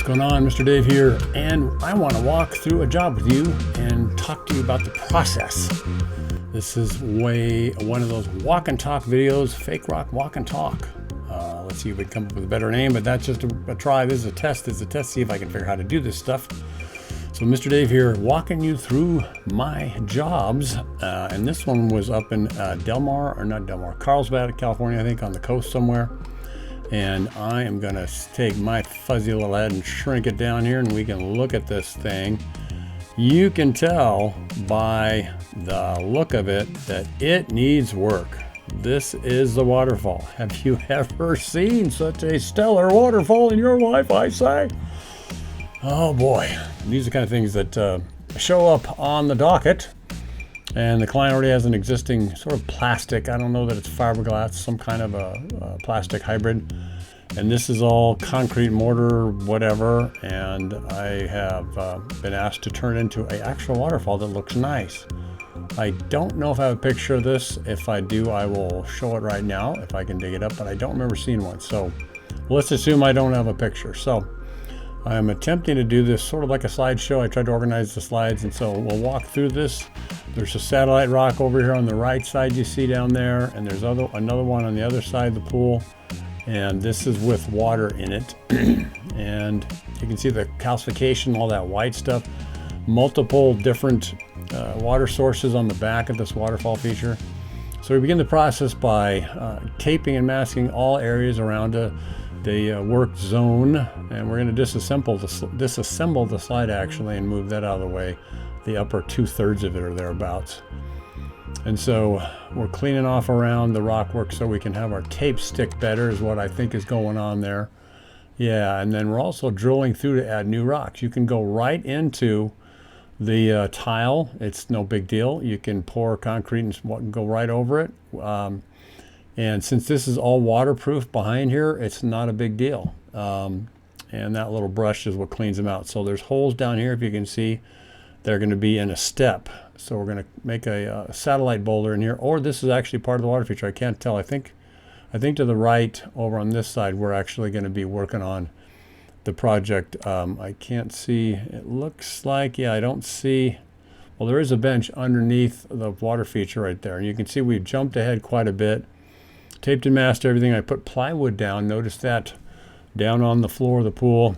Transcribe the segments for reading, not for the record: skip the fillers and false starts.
What's going on? Mr. Dave here, and I want to walk through a job with you and talk to you about the process. This is one of those walk and talk videos, fake rock walk and talk. Let's see if we can come up with a better name, but that's just a try. This is a test. See if I can figure out how to do this stuff. So Mr. Dave here, walking you through my jobs, and this one was up in Carlsbad, California, I think, on the coast somewhere. And I am going to take my fuzzy little head and shrink it down here, and we can look at this thing. You can tell by the look of it that it needs work. This is the waterfall. Have you ever seen such a stellar waterfall in your life, I say? Oh boy, these are the kind of things that show up on the docket. And the client already has an existing sort of plastic. I don't know that it's fiberglass, some kind of a plastic hybrid. And this is all concrete mortar, whatever. And I have been asked to turn it into an actual waterfall that looks nice. I don't know if I have a picture of this. If I do, I will show it right now if I can dig it up, but I don't remember seeing one. So let's assume I don't have a picture. So I'm attempting to do this sort of like a slideshow. I tried to organize the slides, and so we'll walk through this. There's a satellite rock over here on the right side you see down there, and there's another one on the other side of the pool, and this is with water in it. And you can see the calcification, all that white stuff, multiple different water sources on the back of this waterfall feature. So we begin the process by taping and masking all areas around the work zone, and we're going to disassemble the slide actually and move that out of the way, the upper 2/3 of it or thereabouts. And so we're cleaning off around the rock work so we can have our tape stick better, is what I think is going on there. Yeah, and then we're also drilling through to add new rocks. You can go right into the tile. It's no big deal. You can pour concrete and go right over it. And since this is all waterproof behind here, it's not a big deal. And that little brush is what cleans them out. So there's holes down here, if you can see. They're going to be in a step. So we're going to make a satellite boulder in here. Or this is actually part of the water feature. I can't tell. I think to the right, over on this side, we're actually going to be working on the project. I can't see. It looks like, yeah, I don't see. Well, there is a bench underneath the water feature right there. And you can see we've jumped ahead quite a bit. Taped and masked everything. I put plywood down. Notice that down on the floor of the pool.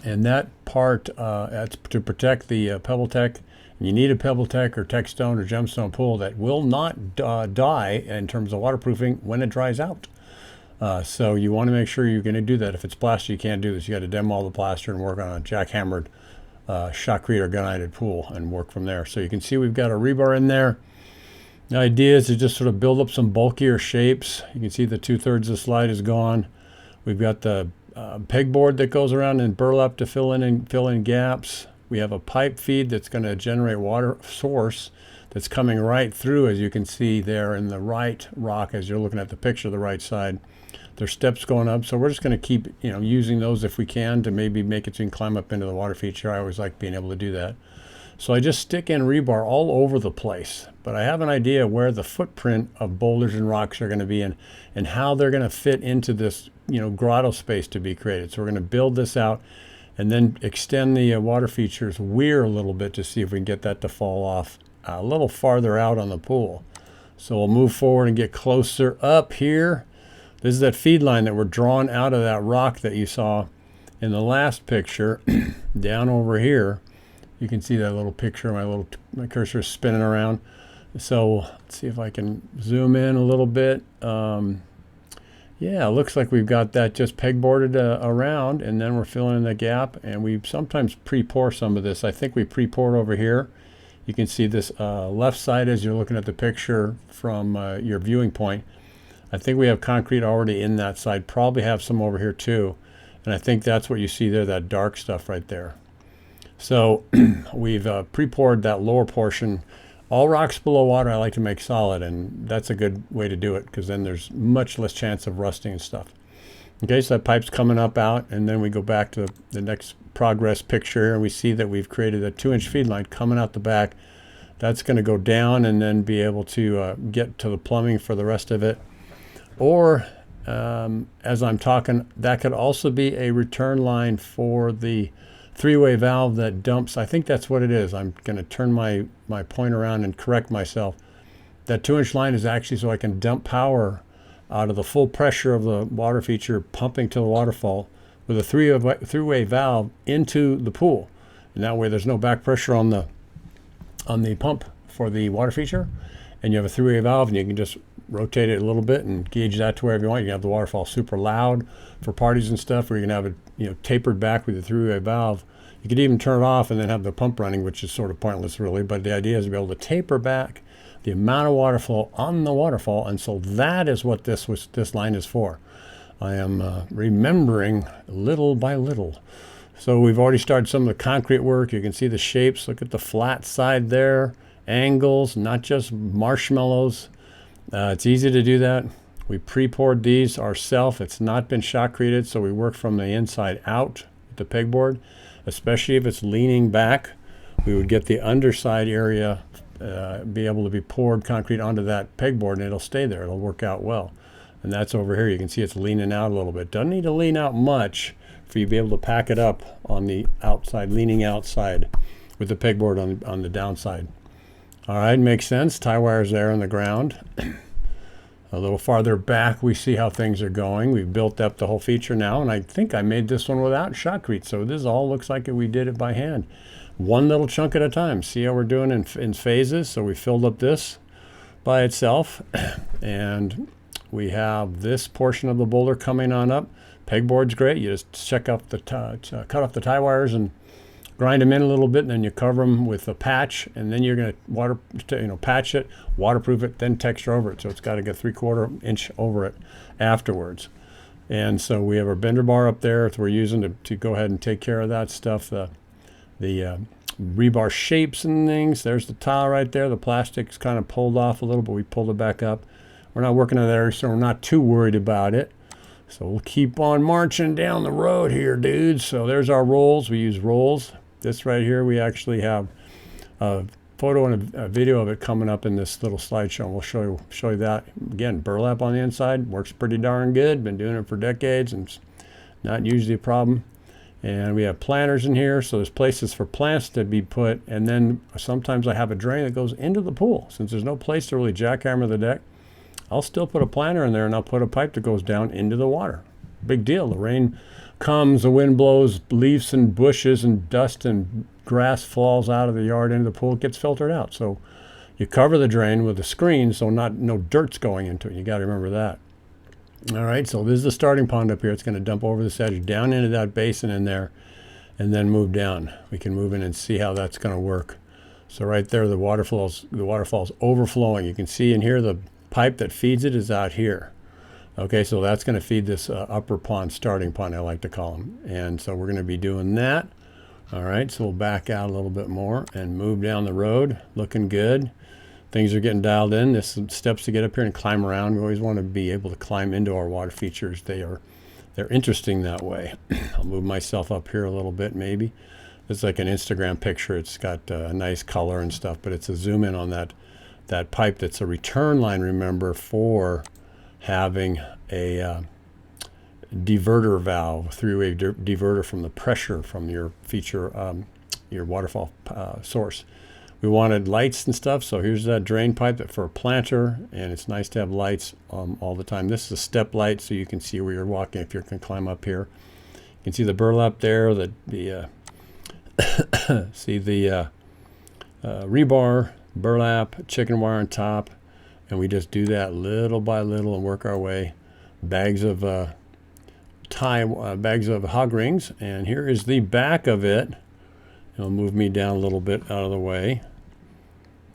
And that part, that's to protect the PebbleTec. You need a PebbleTec or Techstone or Gemstone pool that will not die in terms of waterproofing when it dries out. So you want to make sure you're going to do that. If it's plaster, you can't do this. You got to demo all the plaster and work on a jackhammered shotcrete or gunite pool and work from there. So you can see we've got a rebar in there. The idea is to just sort of build up some bulkier shapes. You can see the 2/3 of the slide is gone. We've got the pegboard that goes around in burlap to fill in gaps. We have a pipe feed that's going to generate water source that's coming right through, as you can see there in the right rock as you're looking at the picture, the right side. There's steps going up, so we're just going to keep using those if we can to maybe make it so you can climb up into the water feature. I always like being able to do that. So I just stick in rebar all over the place, but I have an idea where the footprint of boulders and rocks are going to be and how they're going to fit into this grotto space to be created. So we're going to build this out and then extend the water features weir a little bit to see if we can get that to fall off a little farther out on the pool. So we'll move forward and get closer up here. This is that feed line that we're drawing out of that rock that you saw in the last picture. Down over here, you can see that little picture. My cursor is spinning around. So let's see if I can zoom in a little bit. Yeah, it looks like we've got that just pegboarded around, and then we're filling in the gap. And we sometimes pre-pour some of this. I think we pre-poured over here. You can see this left side as you're looking at the picture from your viewing point. I think we have concrete already in that side. Probably have some over here too. And I think that's what you see there, that dark stuff right there. So we've pre-poured that lower portion. All rocks below water I like to make solid, and that's a good way to do it because then there's much less chance of rusting and stuff. Okay, so that pipe's coming up out, and then we go back to the next progress picture here, and we see that we've created a 2-inch feed line coming out the back. That's going to go down and then be able to get to the plumbing for the rest of it. Or as I'm talking, that could also be a return line for the three-way valve that dumps. I think that's what it is. I'm going to turn my point around and correct myself. That 2-inch line is actually so I can dump power out of the full pressure of the water feature pumping to the waterfall with a three-way valve into the pool. And that way there's no back pressure on the pump for the water feature. And you have a three-way valve, and you can just rotate it a little bit and gauge that to wherever you want. You can have the waterfall super loud for parties and stuff, or you can have it tapered back with the three-way valve. You could even turn it off and then have the pump running, which is sort of pointless really, but the idea is to be able to taper back the amount of water flow on the waterfall, and so that is what this line is for. I am remembering little by little. So we've already started some of the concrete work. You can see the shapes. Look at the flat side there, angles, not just marshmallows. It's easy to do that. We pre-poured these ourselves. It's not been shotcreted, so we work from the inside out with the pegboard, especially if it's leaning back. We would get the underside area be able to be poured concrete onto that pegboard, and it'll stay there. It'll work out well. And that's over here. You can see it's leaning out a little bit. Doesn't need to lean out much for you to be able to pack it up on the outside, leaning outside with the pegboard on the downside. All right, makes sense. Tie wires there on the ground. A little farther back, we see how things are going. We've built up the whole feature now, and I think I made this one without shotcrete. So this all looks like we did it by hand. One little chunk at a time. See how we're doing in phases? So we filled up this by itself, and we have this portion of the boulder coming on up. Pegboard's great. You just cut off the tie wires and grind them in a little bit, and then you cover them with a patch, and then you're going to patch it, waterproof it, then texture over it. So it's got to get 3/4 inch over it afterwards. And so we have our bender bar up there that we're using to go ahead and take care of that stuff. The rebar shapes and things. There's the tile right there. The plastic's kind of pulled off a little, but we pulled it back up. We're not working in there, so we're not too worried about it. So we'll keep on marching down the road here, dudes. So there's our rolls. We use rolls. This right here, we actually have a photo and a video of it coming up in this little slideshow. And we'll show you that. Again, burlap on the inside. Works pretty darn good. Been doing it for decades, and it's not usually a problem. And we have planters in here, so there's places for plants to be put. And then sometimes I have a drain that goes into the pool. Since there's no place to really jackhammer the deck, I'll still put a planter in there, and I'll put a pipe that goes down into the water. Big deal. The rain comes, the wind blows, leaves and bushes and dust and grass falls out of the yard into the pool. It gets filtered out. So you cover the drain with a screen so no dirt's going into it. You got to remember that. All right, so this is the starting pond up here. It's going to dump over this edge down into that basin in there and then move down. We can move in and see how that's going to work. So right there, the waterfall's overflowing. You can see in here the pipe that feeds it is out here. Okay, so that's going to feed this upper pond, starting pond, I like to call them. And so we're going to be doing that. All right, so we'll back out a little bit more and move down the road. Looking good. Things are getting dialed in. There's some steps to get up here and climb around. We always want to be able to climb into our water features. They're interesting that way. I'll move myself up here a little bit maybe. It's like an Instagram picture. It's got a nice color and stuff, but it's a zoom in on that pipe that's a return line, remember, for having a diverter valve, three-way diverter from the pressure from your feature, your waterfall source. We wanted lights and stuff, so here's that drain pipe for a planter, and it's nice to have lights all the time. This is a step light, so you can see where you're walking if you can climb up here. You can see the burlap there, see the rebar, burlap, chicken wire on top, and we just do that little by little and work our way. Bags of hog rings, and here is the back of it. It'll move me down a little bit out of the way.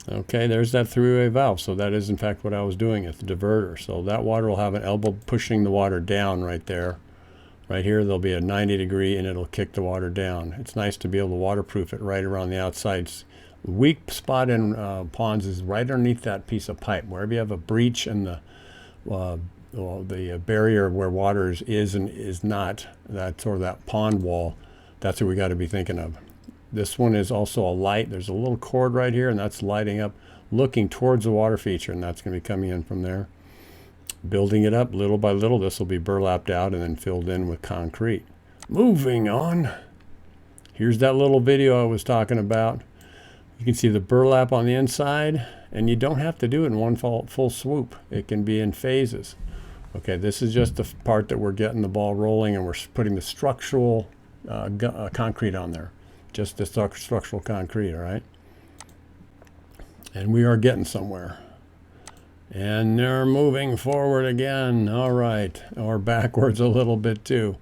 Okay, there's that three-way valve. So that is in fact what I was doing at the diverter. So that water will have an elbow pushing the water down right there. Right here there'll be a 90 degree and it'll kick the water down. It's nice to be able to waterproof it right around the outsides. Weak spot in ponds is right underneath that piece of pipe. Wherever you have a breach in the barrier where water is and is not, that sort of that pond wall, that's what we got to be thinking of. This one is also a light. There's a little cord right here, and that's lighting up, looking towards the water feature, and that's going to be coming in from there. building it up little by little. This will be burlapped out and then filled in with concrete. Moving on. Here's that little video I was talking about. You can see the burlap on the inside, and you don't have to do it in one full swoop. It can be in phases. Okay, this is just the part that we're getting the ball rolling, and we're putting the structural concrete on there. Just the structural concrete, all right? And we are getting somewhere. And they're moving forward again. All right, or backwards a little bit too.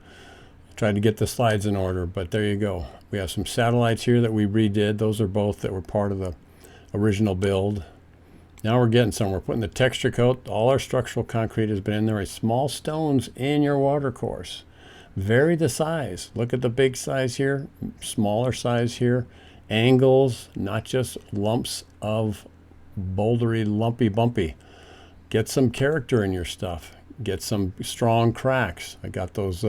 Tried to get the slides in order, but there you go. We have some satellites here that we redid. Those are both that were part of the original build. Now we're getting somewhere. We're putting the texture coat. All our structural concrete has been in there. Small stones in your watercourse. Vary the size. Look at the big size here, smaller size here. Angles, not just lumps of bouldery, lumpy, bumpy. Get some character in your stuff. Get some strong cracks. I got those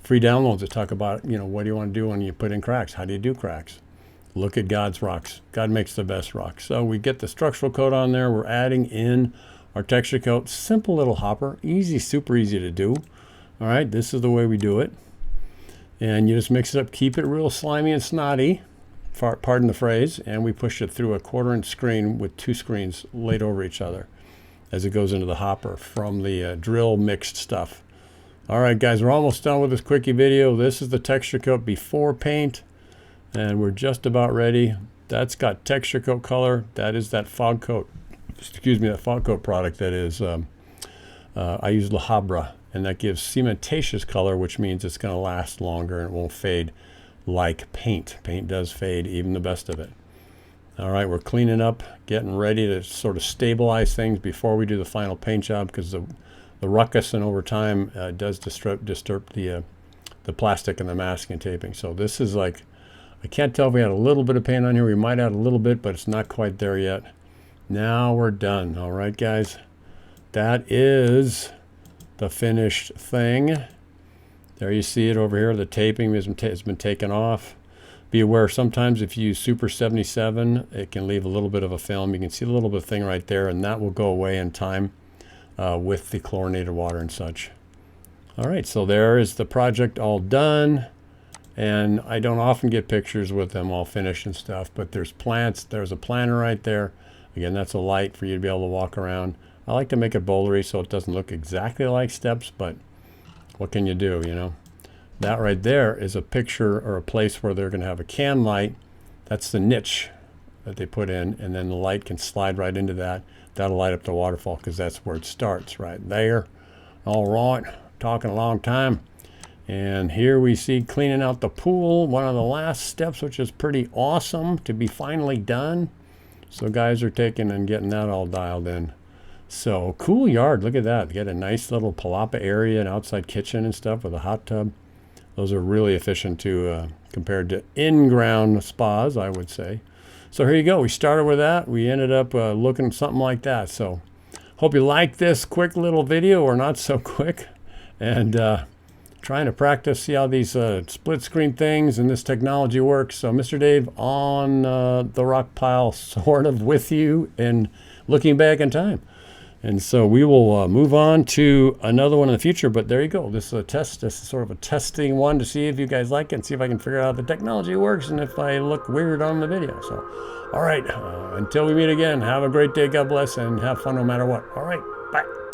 free downloads that talk about, you know, what do you want to do when you put in cracks? How do you do cracks? Look at God's rocks. God makes the best rocks. So we get the structural coat on there. We're adding in our texture coat. Simple little hopper. Easy, super easy to do. All right, this is the way we do it. And you just mix it up. Keep it real slimy and snotty. Pardon the phrase. And we push it through a 1/4" screen with 2 screens laid over each other as it goes into the hopper from the drill mixed stuff. All right, guys, we're almost done with this quickie video. This is the texture coat before paint, and we're just about ready. That's got texture coat color. That is that fog coat, excuse me, that fog coat product that is, I use La Habra, and that gives cementatious color, which means it's gonna last longer and it won't fade like paint. Paint does fade, even the best of it. All right, we're cleaning up, getting ready to sort of stabilize things before we do the final paint job, because the ruckus and over time does disturb the plastic and the masking and taping. So this is like, I can't tell if we had a little bit of paint on here. We might add a little bit, but it's not quite there yet. Now we're done. All right, guys, that is the finished thing. There you see it over here. The taping has been taken off. Be aware, sometimes if you use Super 77, it can leave a little bit of a film. You can see a little bit of thing right there, and that will go away in time with the chlorinated water and such. All right, so there is the project all done. And I don't often get pictures with them all finished and stuff, but there's plants. There's a planter right there. Again, that's a light for you to be able to walk around. I like to make it bouldery so it doesn't look exactly like steps, but what can you do, you know? That right there is a picture or a place where they're going to have a can light. That's the niche that they put in, and then the light can slide right into that. That'll light up the waterfall because that's where it starts, right there. All right, talking a long time. And here we see cleaning out the pool, one of the last steps, which is pretty awesome to be finally done. So guys are taking and getting that all dialed in. So cool yard, look at that. They got a nice little palapa area, an outside kitchen and stuff with a hot tub. Those are really efficient to compared to in-ground spas, I would say. So here you go. We started with that. We ended up looking something like that. So hope you like this quick little video, or not so quick. And trying to practice, see how these split screen things and this technology works. So Mr. Dave on the rock pile, sort of with you and looking back in time. And so we will move on to another one in the future, but there you go. This is a test. This is sort of a testing one to see if you guys like it and see if I can figure out how the technology works and if I look weird on the video. So, all right, until we meet again, have a great day. God bless and have fun no matter what. All right, bye.